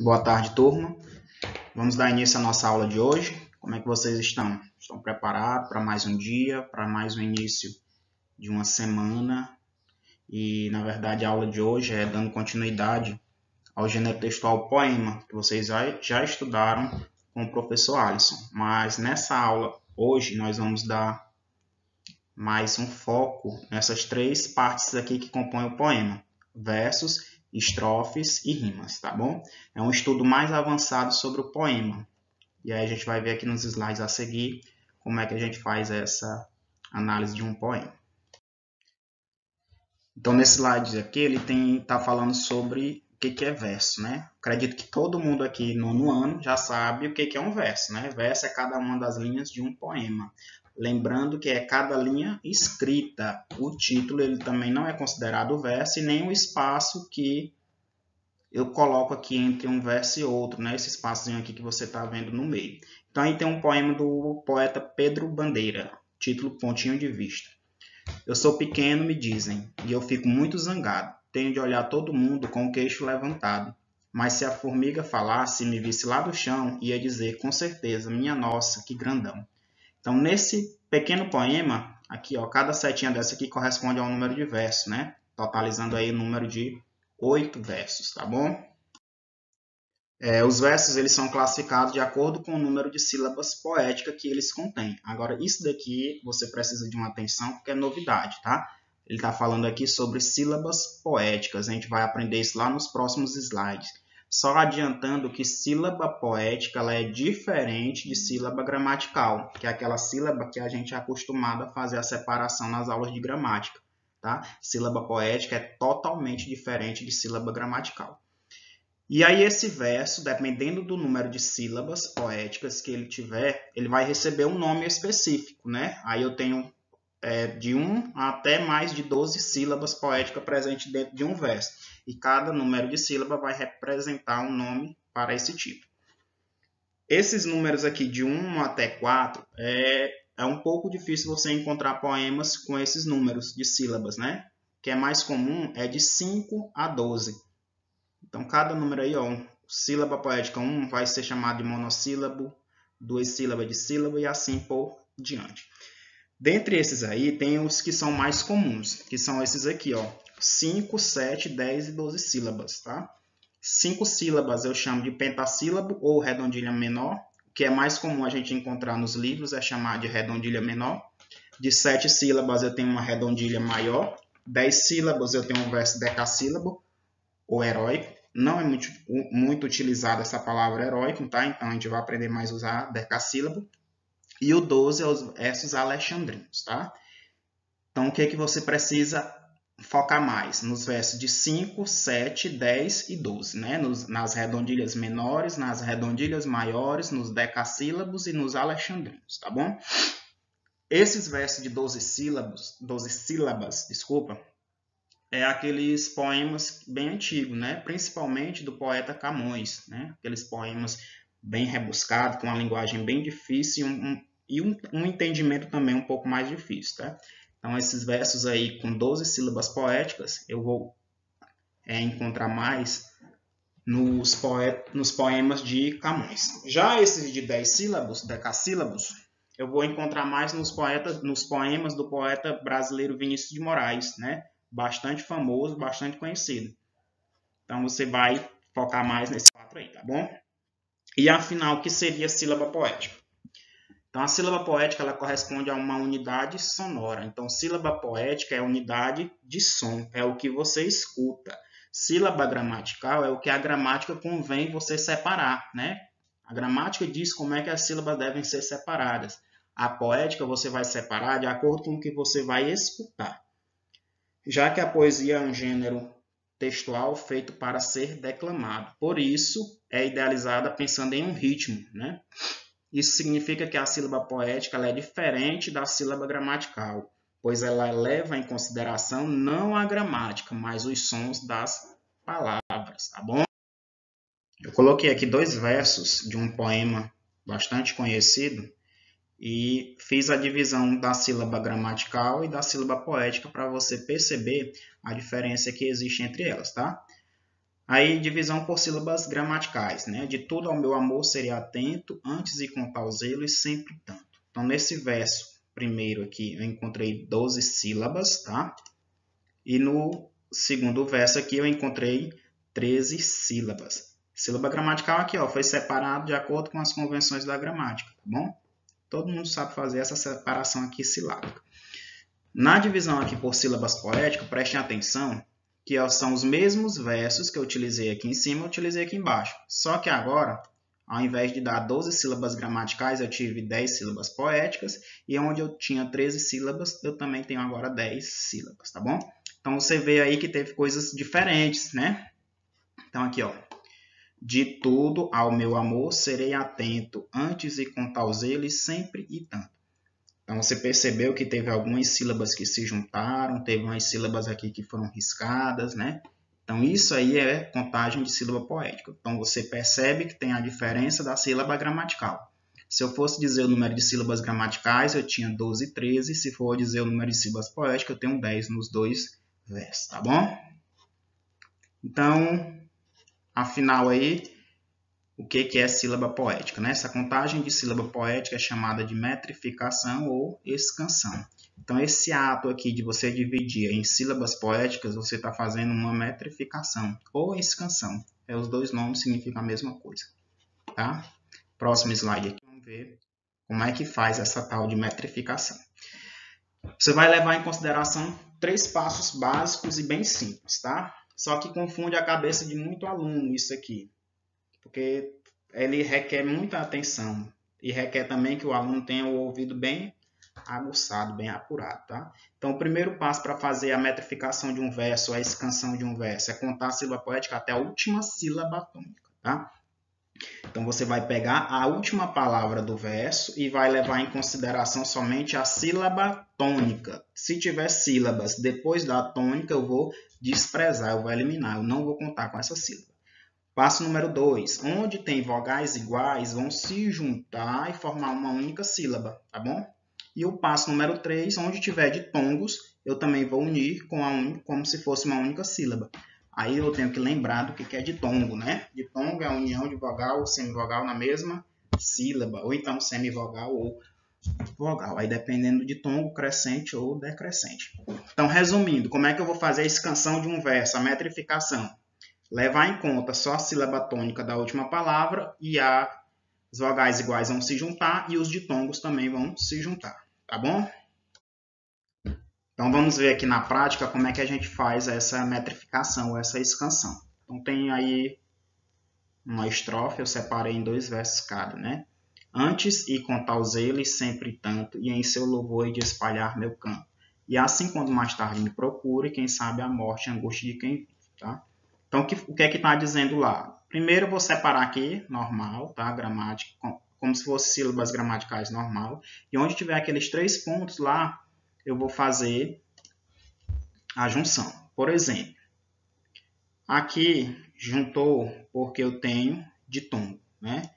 Boa tarde, turma. Vamos dar início à nossa aula de hoje. Como é que vocês estão? Estão preparados para mais um dia, para mais um início de uma semana? E, na verdade, a aula de hoje é dando continuidade ao gênero textual poema, que vocês já estudaram com o professor Alisson. Mas nessa aula, hoje, nós vamos dar mais um foco nessas três partes aqui que compõem o poema: versos, estrofes e rimas, tá bom? É um estudo mais avançado sobre o poema. E aí a gente vai ver aqui nos slides a seguir como é que a gente faz essa análise de um poema. Então, nesse slide aqui, ele está falando sobre o que é verso, né? Acredito que todo mundo aqui no nono ano já sabe o que é um verso, né? Verso é cada uma das linhas de um poema. Lembrando que é cada linha escrita. O título ele também não é considerado verso e nem o espaço que eu coloco aqui entre um verso e outro, né? Esse espaçozinho aqui que você está vendo no meio. Então, aí tem um poema do poeta Pedro Bandeira, título Pontinho de Vista. Eu sou pequeno, me dizem, e eu fico muito zangado. Tenho de olhar todo mundo com o queixo levantado. Mas se a formiga falasse e me visse lá do chão, ia dizer, com certeza, minha nossa, que grandão. Então, nesse pequeno poema, aqui, ó, cada setinha dessa aqui corresponde a um número de versos, né? Totalizando aí o número de 8 versos, tá bom? Os versos eles são classificados de acordo com o número de sílabas poéticas que eles contêm. Agora, isso daqui você precisa de uma atenção porque é novidade, tá? Ele está falando aqui sobre sílabas poéticas. A gente vai aprender isso lá nos próximos slides. Só adiantando que sílaba poética ela é diferente de sílaba gramatical, que é aquela sílaba que a gente é acostumado a fazer a separação nas aulas de gramática, tá? Sílaba poética é totalmente diferente de sílaba gramatical. E aí esse verso, dependendo do número de sílabas poéticas que ele tiver, ele vai receber um nome específico, né? Aí eu tenho de 1 até mais de 12 sílabas poéticas presentes dentro de um verso. E cada número de sílaba vai representar um nome para esse tipo. Esses números aqui de 1 até 4 é um pouco difícil você encontrar poemas com esses números de sílabas, né? O que é mais comum é de 5 a 12. Então, cada número aí, ó, sílaba poética 1 vai ser chamado de monossílabo, 2 sílabas de sílaba e assim por diante. Dentre esses aí, tem os que são mais comuns, que são esses aqui, ó, 5, 7, 10 e 12 sílabas, tá? 5 sílabas eu chamo de pentassílabo ou redondilha menor. O que é mais comum a gente encontrar nos livros é chamar de redondilha menor. De 7 sílabas eu tenho uma redondilha maior. 10 sílabas eu tenho um verso decassílabo ou heróico. Não é muito utilizada essa palavra heróico, tá? Então a gente vai aprender mais a usar decassílabo. E o 12 é os versos alexandrinos, tá? Então o que que você precisa focar mais? Nos versos de 5, 7, 10 e 12, né? Nas redondilhas menores, nas redondilhas maiores, nos decassílabos e nos alexandrinos, tá bom? Esses versos de 12 sílabas, desculpa, aqueles poemas bem antigos, né? Principalmente do poeta Camões, né? Aqueles poemas bem rebuscados, com uma linguagem bem difícil e um entendimento também um pouco mais difícil, tá? Então, esses versos aí com 12 sílabas poéticas, eu vou encontrar mais nos poemas de Camões. Já esses de 10 sílabos, decassílabos, eu vou encontrar mais nos poemas do poeta brasileiro Vinícius de Moraes, né? Bastante famoso, bastante conhecido. Então, você vai focar mais nesse 4 aí, tá bom? E, afinal, o que seria a sílaba poética? Então, a sílaba poética ela corresponde a uma unidade sonora. Então, sílaba poética é a unidade de som, é o que você escuta. Sílaba gramatical é o que a gramática convém você separar, né? A gramática diz como é que as sílabas devem ser separadas. A poética você vai separar de acordo com o que você vai escutar. Já que a poesia é um gênero textual feito para ser declamado. Por isso, é idealizada pensando em um ritmo, né? Isso significa que a sílaba poética ela é diferente da sílaba gramatical, pois ela leva em consideração não a gramática, mas os sons das palavras, tá bom? Eu coloquei aqui 2 versos de um poema bastante conhecido e fiz a divisão da sílaba gramatical e da sílaba poética para você perceber a diferença que existe entre elas, tá? Aí, divisão por sílabas gramaticais, né? De tudo ao meu amor seria atento, antes e contar o zelo e sempre tanto. Então, nesse verso primeiro aqui, eu encontrei 12 sílabas, tá? E no segundo verso aqui, eu encontrei 13 sílabas. Sílaba gramatical aqui, ó, foi separado de acordo com as convenções da gramática, tá bom? Todo mundo sabe fazer essa separação aqui silábica. Na divisão aqui por sílabas poéticas, prestem atenção que são os mesmos versos que eu utilizei aqui em cima, eu utilizei aqui embaixo. Só que agora, ao invés de dar 12 sílabas gramaticais, eu tive 10 sílabas poéticas, e onde eu tinha 13 sílabas, eu também tenho agora 10 sílabas, tá bom? Então, você vê aí que teve coisas diferentes, né? Então, aqui, ó. De tudo ao meu amor serei atento, antes e contar os eles sempre e tanto. Então, você percebeu que teve algumas sílabas que se juntaram, teve umas sílabas aqui que foram riscadas, né? Então, isso aí é contagem de sílaba poética. Então, você percebe que tem a diferença da sílaba gramatical. Se eu fosse dizer o número de sílabas gramaticais, eu tinha 12 e 13. Se for dizer o número de sílabas poéticas, eu tenho 10 nos dois versos, tá bom? Então, afinal aí, o que é sílaba poética, né? Essa contagem de sílaba poética é chamada de metrificação ou escansão. Então, esse ato aqui de você dividir em sílabas poéticas, você está fazendo uma metrificação ou escansão. Os dois nomes significam a mesma coisa, tá? Próximo slide aqui, vamos ver como é que faz essa tal de metrificação. Você vai levar em consideração 3 passos básicos e bem simples, tá? Só que confunde a cabeça de muito aluno isso aqui, porque ele requer muita atenção e requer também que o aluno tenha o ouvido bem aguçado, bem apurado, tá? Então, o primeiro passo para fazer a metrificação de um verso, a escansão de um verso, é contar a sílaba poética até a última sílaba tônica, tá? Então, você vai pegar a última palavra do verso e vai levar em consideração somente a sílaba tônica. Se tiver sílabas depois da tônica, eu vou desprezar, eu vou eliminar, eu não vou contar com essa sílaba. Passo número 2. Onde tem vogais iguais, vão se juntar e formar uma única sílaba, tá bom? E o passo número 3, onde tiver ditongos, eu também vou unir como se fosse uma única sílaba. Aí eu tenho que lembrar do que é ditongo, né? Ditongo é a união de vogal ou semivogal na mesma sílaba, ou então semivogal ou vogal. Aí dependendo do ditongo, crescente ou decrescente. Então, resumindo, como é que eu vou fazer a escansão de um verso, a metrificação? Levar em conta só a sílaba tônica da última palavra e as vogais iguais vão se juntar e os ditongos também vão se juntar, tá bom? Então, vamos ver aqui na prática como é que a gente faz essa metrificação, essa escansão. Então, tem aí uma estrofe, eu separei em 2 versos cada, né? Antes e contar os eles sempre tanto, e em seu louvor e de espalhar meu canto. E assim, quando mais tarde me procure, quem sabe a morte e a angústia de quem vive, tá? Então, o que é que está dizendo lá? Primeiro, eu vou separar aqui, normal, tá? Gramática, como se fossem sílabas gramaticais normal. E onde tiver aqueles 3 pontos lá, eu vou fazer a junção. Por exemplo, aqui juntou porque eu tenho ditongo, né?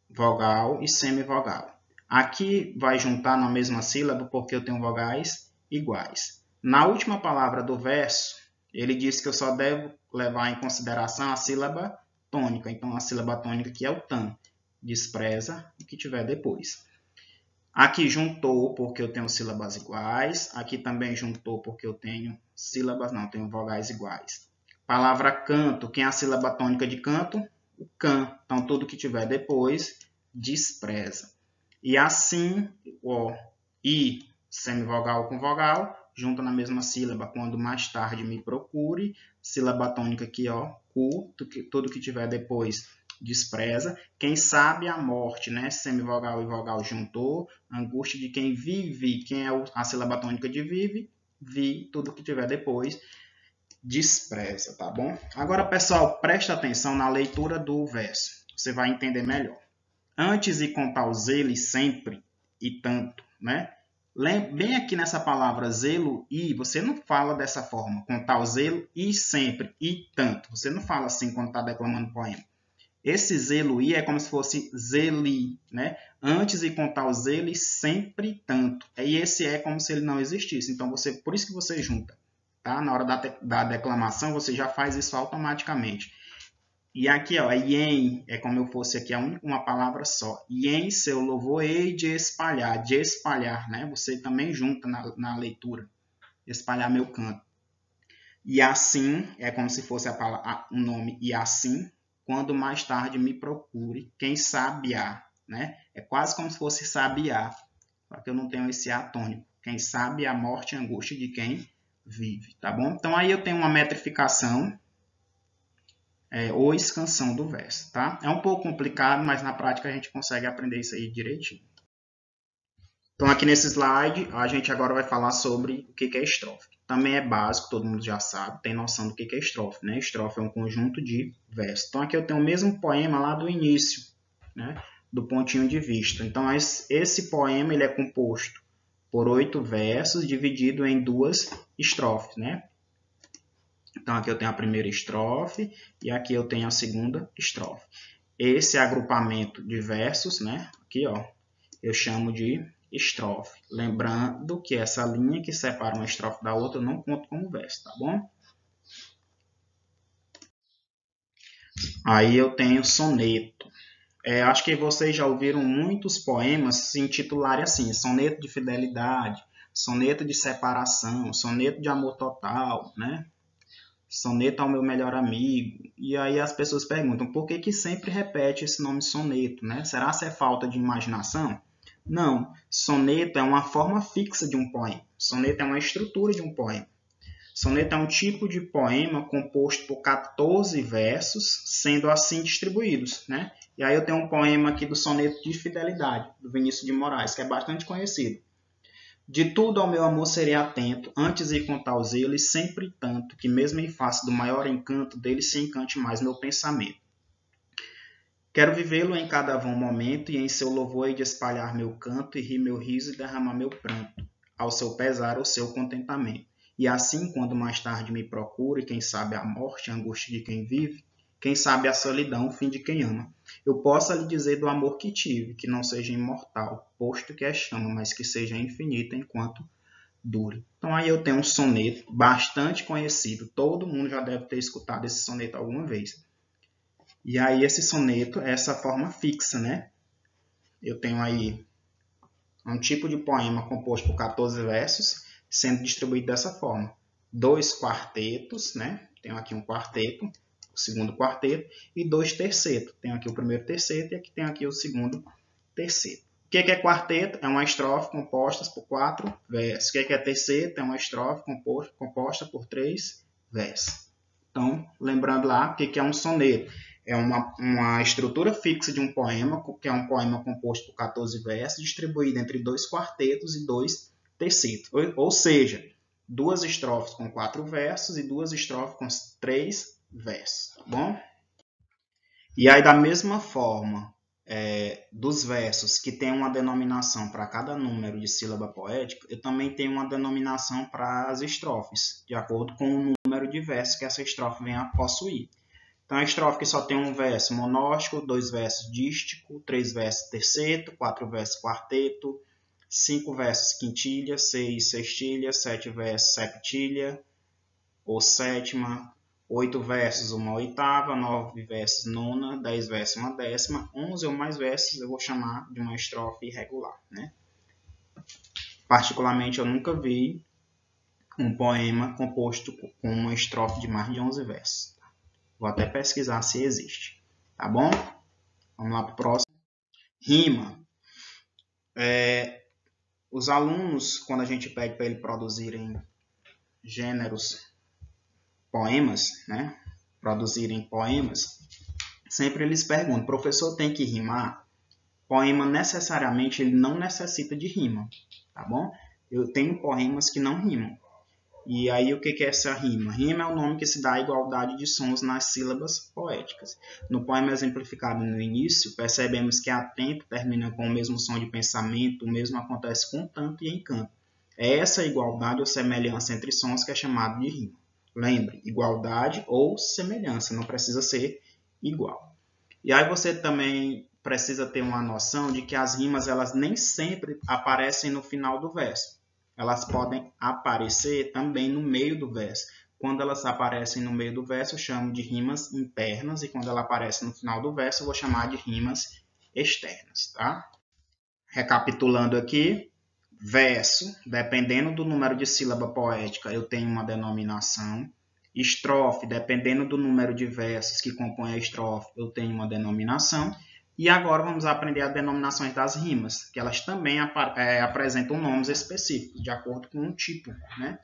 Vogal e semivogal. Aqui vai juntar na mesma sílaba porque eu tenho vogais iguais. Na última palavra do verso, ele diz que eu só devo levar em consideração a sílaba tônica. Então, a sílaba tônica aqui é o tan. Despreza o que tiver depois. Aqui juntou porque eu tenho sílabas iguais. Aqui também juntou porque eu tenho tenho vogais iguais. Palavra canto, quem é a sílaba tônica de canto? O can. Então, tudo que tiver depois, despreza. E assim, o i, semivogal com vogal, junta na mesma sílaba quando mais tarde me procure. Sílaba tônica aqui, ó, cu, tudo que tiver depois, despreza. Quem sabe a morte, né? Semivogal e vogal juntou. Angústia de quem vive, quem é a sílaba tônica de vive, vi, tudo que tiver depois, despreza, tá bom? Agora, pessoal, presta atenção na leitura do verso. Você vai entender melhor. Antes de contar os eles sempre e tanto, né? Bem aqui nessa palavra zelo e, você não fala dessa forma, contar o zelo e sempre e tanto. Você não fala assim quando está declamando poema. Esse zelo e é como se fosse zeli, né? Antes de contar os eles sempre tanto. E esse é como se ele não existisse. Então, por isso que você junta. tá? Na hora da declamação, você já faz isso automaticamente. E aqui, ó, ien, é como eu fosse aqui uma palavra só. Ien, seu louvor, hei de espalhar, né? Você também junta na leitura, espalhar meu canto. E assim, é como se fosse um nome, e assim, quando mais tarde me procure, quem sabiá, né? É quase como se fosse sabiá, só que eu não tenho esse A tônico. Quem sabe a morte e a angústia de quem vive, tá bom? Então aí eu tenho uma metrificação, ou escansão do verso, tá? É um pouco complicado, mas na prática a gente consegue aprender isso aí direitinho. Então aqui nesse slide, a gente agora vai falar sobre o que é estrofe. Também é básico, todo mundo já sabe, tem noção do que é estrofe, né? Estrofe é um conjunto de versos. Então aqui eu tenho o mesmo poema lá do início, né? Do pontinho de vista. Então esse poema ele é composto por 8 versos, dividido em 2 estrofes, né? Então aqui eu tenho a primeira estrofe e aqui eu tenho a segunda estrofe. Esse agrupamento de versos, né? Aqui, ó, eu chamo de estrofe. Lembrando que essa linha que separa uma estrofe da outra eu não conto como verso, tá bom? Aí eu tenho soneto. Acho que vocês já ouviram muitos poemas se intitularem assim: soneto de fidelidade, soneto de separação, soneto de amor total, né? Soneto ao meu melhor amigo. E aí as pessoas perguntam, por que sempre repete esse nome soneto, né? Será que é falta de imaginação? Não, soneto é uma forma fixa de um poema. Soneto é uma estrutura de um poema. Soneto é um tipo de poema composto por 14 versos, sendo assim distribuídos, né? E aí eu tenho um poema aqui do Soneto de Fidelidade, do Vinícius de Moraes, que é bastante conhecido. De tudo ao meu amor serei atento, antes de contar o zelo, e sempre tanto, que mesmo em face do maior encanto dele se encante mais meu pensamento. Quero vivê-lo em cada vão momento, e em seu louvor hei de espalhar meu canto, e rir meu riso e derramar meu pranto, ao seu pesar, ao seu contentamento. E assim, quando mais tarde me procure, quem sabe a morte, a angústia de quem vive, quem sabe a solidão, o fim de quem ama, eu possa lhe dizer do amor que tive, que não seja imortal, posto que é chama, mas que seja infinita enquanto dure. Então aí eu tenho um soneto bastante conhecido, todo mundo já deve ter escutado esse soneto alguma vez. E aí esse soneto é essa forma fixa, né? Eu tenho aí um tipo de poema composto por 14 versos, sendo distribuído dessa forma. 2 quartetos, né? Tenho aqui um quarteto, o segundo quarteto, e 2 tercetos. Tenho aqui o primeiro terceto e aqui tenho aqui o segundo terceto. O que é quarteto? É uma estrofe composta por 4 versos. O que é terceto? É uma estrofe composta por 3 versos. Então, lembrando lá, o que é um soneto? É uma estrutura fixa de um poema, que é um poema composto por 14 versos, distribuído entre 2 quartetos e 2 tercetos. Ou seja, 2 estrofes com 4 versos e 2 estrofes com 3 versos. Tá bom? E aí, da mesma forma, dos versos que tem uma denominação para cada número de sílaba poética, eu também tenho uma denominação para as estrofes, de acordo com o número de versos que essa estrofe vem a possuir. Então, a estrofe que só tem um verso monóstico, 2 versos dístico, 3 versos terceto, 4 versos quarteto, 5 versos quintilha, 6 sextilha, 7 versos septilha ou sétima, 8 versos uma oitava, 9 versos nona, 10 versos uma décima, 11 ou mais versos eu vou chamar de uma estrofe irregular, né? Particularmente, eu nunca vi um poema composto com uma estrofe de mais de 11 versos. Vou até pesquisar se existe. Tá bom? Vamos lá para o próximo. Rima. Os alunos, quando a gente pede para eles produzirem gêneros, poemas, né? Produzirem poemas, sempre eles perguntam, professor, tem que rimar? Poema, necessariamente, ele não necessita de rima. Tá bom? Eu tenho poemas que não rimam. E aí, o que é essa rima? Rima é o nome que se dá à igualdade de sons nas sílabas poéticas. No poema exemplificado no início, percebemos que a tempo termina com o mesmo som de pensamento, o mesmo acontece com tanto e encanto. É essa igualdade ou semelhança entre sons que é chamado de rima. Lembre, igualdade ou semelhança, não precisa ser igual. E aí você também precisa ter uma noção de que as rimas elas nem sempre aparecem no final do verso. elas podem aparecer também no meio do verso. Quando elas aparecem no meio do verso, eu chamo de rimas internas, e quando ela aparece no final do verso, eu vou chamar de rimas externas, tá? Recapitulando aqui, verso, dependendo do número de sílaba poética, eu tenho uma denominação. Estrofe, dependendo do número de versos que compõem a estrofe, eu tenho uma denominação. E agora vamos aprender as denominações das rimas, que elas também apresentam nomes específicos, de acordo com um tipo, né?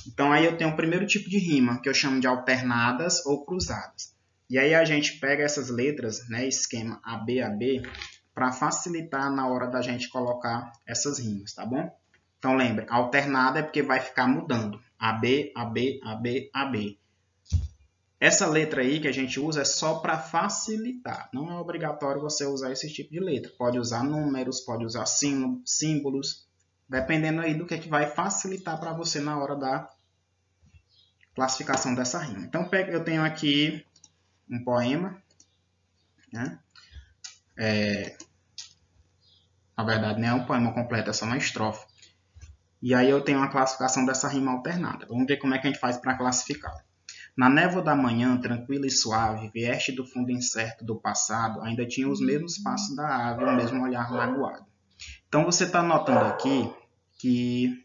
Então, aí eu tenho o primeiro tipo de rima, que eu chamo de alternadas ou cruzadas. E aí a gente pega essas letras, né, esquema AB, para facilitar na hora da gente colocar essas rimas, tá bom? Então, lembre, alternada é porque vai ficar mudando. AB, AB, AB, AB. Essa letra aí que a gente usa é só para facilitar. Não é obrigatório você usar esse tipo de letra. Pode usar números, pode usar símbolos, dependendo aí do que vai facilitar para você na hora da classificação dessa rima. Então, eu tenho aqui um poema, né? Na verdade, não é um poema completo, é só uma estrofe. E aí eu tenho uma classificação dessa rima alternada. Vamos ver como é que a gente faz para classificar. Na névoa da manhã, tranquila e suave, vieste do fundo incerto do passado, ainda tinha os mesmos passos da ave, o mesmo olhar magoado. Então, você está notando aqui que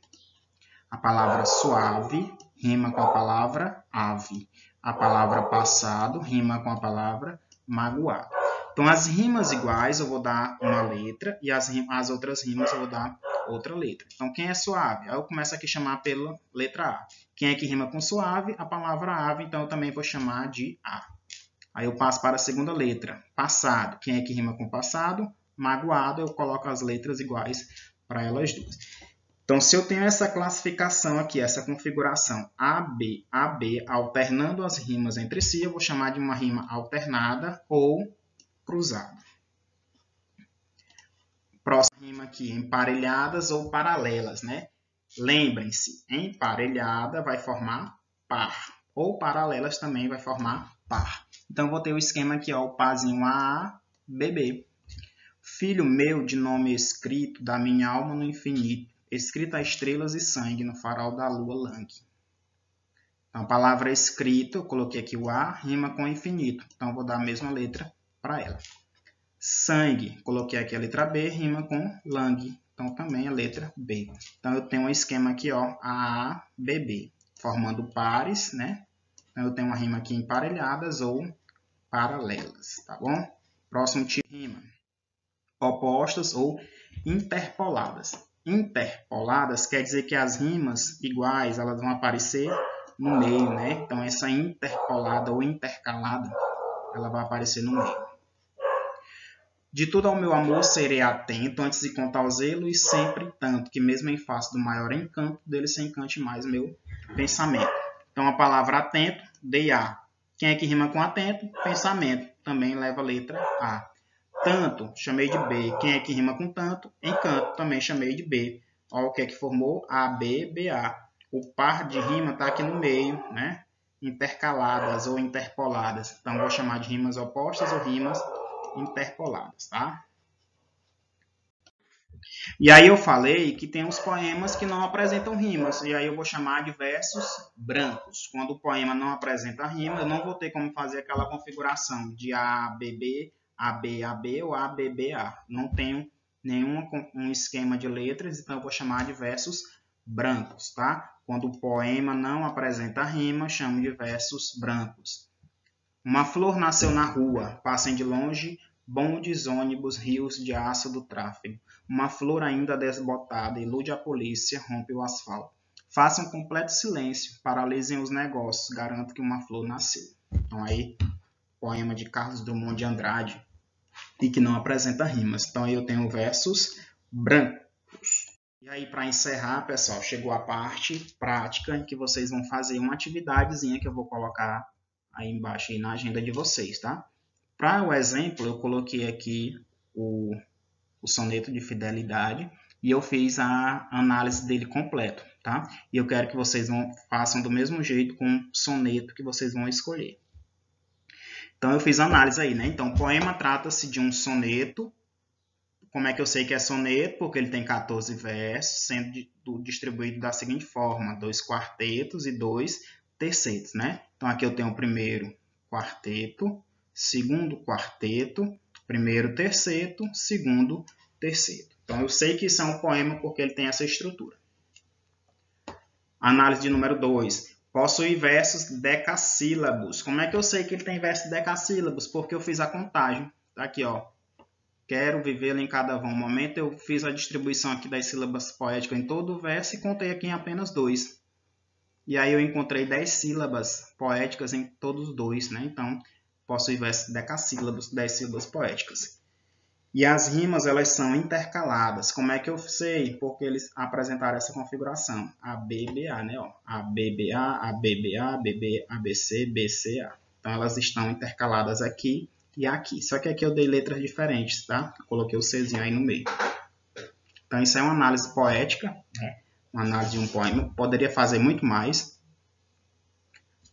a palavra suave rima com a palavra ave. A palavra passado rima com a palavra magoado. Então, as rimas iguais eu vou dar uma letra e as outras rimas eu vou dar outra letra. Então, quem é suave? Aí eu começo aqui a chamar pela letra A. Quem é que rima com suave? A palavra ave, então eu também vou chamar de A. Aí eu passo para a segunda letra. Passado. Quem é que rima com passado? Magoado, eu coloco as letras iguais para elas duas. Então, se eu tenho essa classificação aqui, essa configuração AB, AB, alternando as rimas entre si, eu vou chamar de uma rima alternada ou cruzada. Próxima rima aqui, emparelhadas ou paralelas, né? Lembrem-se, emparelhada vai formar par, ou paralelas também vai formar par. Então, vou ter o esquema aqui, ó, o parzinho AA, BB. Filho meu de nome escrito, da minha alma no infinito, escrita a estrelas e sangue no farol da lua langue. Então, a palavra escrito, eu coloquei aqui o A, rima com infinito. Então, eu vou dar a mesma letra para ela. Sangue, coloquei aqui a letra B, rima com langue. Então, também a letra B. Então, eu tenho um esquema aqui, ó, A, B, B, formando pares, né? Então, eu tenho uma rima aqui emparelhadas ou paralelas, tá bom? Próximo tipo de rima. Opostas ou interpoladas. Interpoladas quer dizer que as rimas iguais elas vão aparecer no meio, né? Então, essa interpolada ou intercalada, ela vai aparecer no meio. De tudo ao meu amor serei atento, antes de contar o zelo, e sempre tanto, que mesmo em face do maior encanto, dele se encante mais meu pensamento. Então, a palavra atento, dei A. Quem é que rima com atento? Pensamento. Também leva a letra A. Tanto, chamei de B. Quem é que rima com tanto? Encanto, também chamei de B. Olha o que é que formou? A, B, B, A. O par de rima está aqui no meio, né? Intercaladas ou interpoladas. Então, vou chamar de rimas opostas ou rimas interpoladas, tá? E aí eu falei que tem uns poemas que não apresentam rimas, e aí eu vou chamar de versos brancos. Quando o poema não apresenta rima, eu não vou ter como fazer aquela configuração de ABB, AB ou ABBA. Não tenho nenhum esquema de letras, então eu vou chamar de versos brancos, tá? Quando o poema não apresenta rima, chamo de versos brancos. Uma flor nasceu na rua, passem de longe bondes, ônibus, rios de aço do tráfego. Uma flor ainda desbotada, ilude a polícia, rompe o asfalto. Façam completo silêncio, paralisem os negócios, garanto que uma flor nasceu. Então aí, poema de Carlos Drummond de Andrade, e que não apresenta rimas. Então aí eu tenho versos brancos. E aí, para encerrar, pessoal, chegou a parte prática em que vocês vão fazer uma atividadezinha que eu vou colocar aí embaixo aí na agenda de vocês, tá? Para o exemplo, eu coloquei aqui o soneto de fidelidade e eu fiz a análise dele completo, tá? E eu quero que vocês façam do mesmo jeito com o soneto que vocês vão escolher. Então, eu fiz a análise aí, né? Então, o poema trata-se de um soneto Como é que eu sei que é soneto? Porque ele tem 14 versos, sendo distribuído da seguinte forma: 2 quartetos e 2 tercetos, né? Então aqui eu tenho o primeiro quarteto, segundo quarteto, primeiro terceto, segundo terceto. Então eu sei que isso é um poema porque ele tem essa estrutura. Análise de número 2. Possui versos decassílabos. Como é que eu sei que ele tem versos decassílabos? Porque eu fiz a contagem. Tá aqui, ó. Quero vivê-lo em cada vão. No momento eu fiz a distribuição aqui das sílabas poéticas em todo o verso e contei aqui em apenas 2. E aí eu encontrei 10 sílabas poéticas em todos os 2, né? Então, possui versos decassílabos, 10 sílabas poéticas. E as rimas, elas são intercaladas. Como é que eu sei? Porque eles apresentaram essa configuração. ABBA, né? Ó, ABBA, ABBA, ABB, ABC, BCA. Então, elas estão intercaladas aqui e aqui. Só que aqui eu dei letras diferentes, tá? Coloquei o Czinho aí no meio. Então, isso é uma análise poética, né? Uma análise de um poema. Poderia fazer muito mais,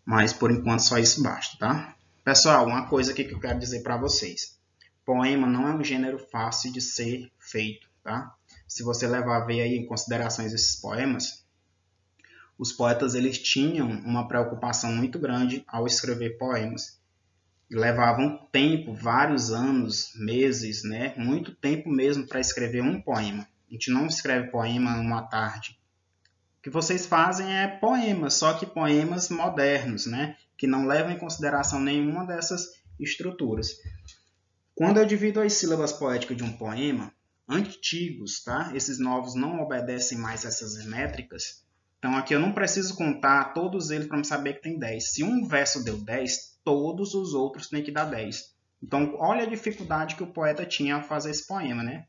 mas por enquanto só isso basta, tá? Pessoal, uma coisa aqui que eu quero dizer para vocês. Poema não é um gênero fácil de ser feito, tá? Se você levar a ver aí em considerações esses poemas, os poetas eles tinham uma preocupação muito grande ao escrever poemas. Levavam tempo, vários anos, meses, né? Muito tempo mesmo para escrever um poema. A gente não escreve poema numa tarde. O que vocês fazem é poemas, só que poemas modernos, né? Que não levam em consideração nenhuma dessas estruturas. Quando eu divido as sílabas poéticas de um poema, antigos, tá? Esses novos não obedecem mais essas métricas. Então aqui eu não preciso contar todos eles para me saber que tem 10. Se um verso deu 10, todos os outros têm que dar 10. Então olha a dificuldade que o poeta tinha ao fazer esse poema, né?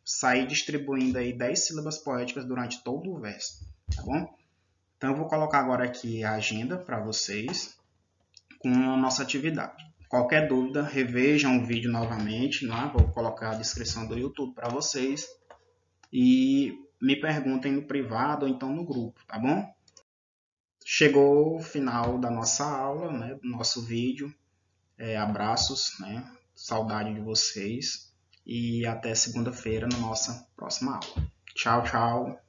Sair distribuindo aí 10 sílabas poéticas durante todo o verso, tá bom? Então eu vou colocar agora aqui a agenda para vocês com a nossa atividade. Qualquer dúvida, revejam o vídeo novamente, né? Vou colocar a descrição do YouTube para vocês e me perguntem no privado ou então no grupo, tá bom? Chegou o final da nossa aula, né? Do nosso vídeo. Abraços, né? Saudade de vocês e até segunda-feira na nossa próxima aula. Tchau, tchau.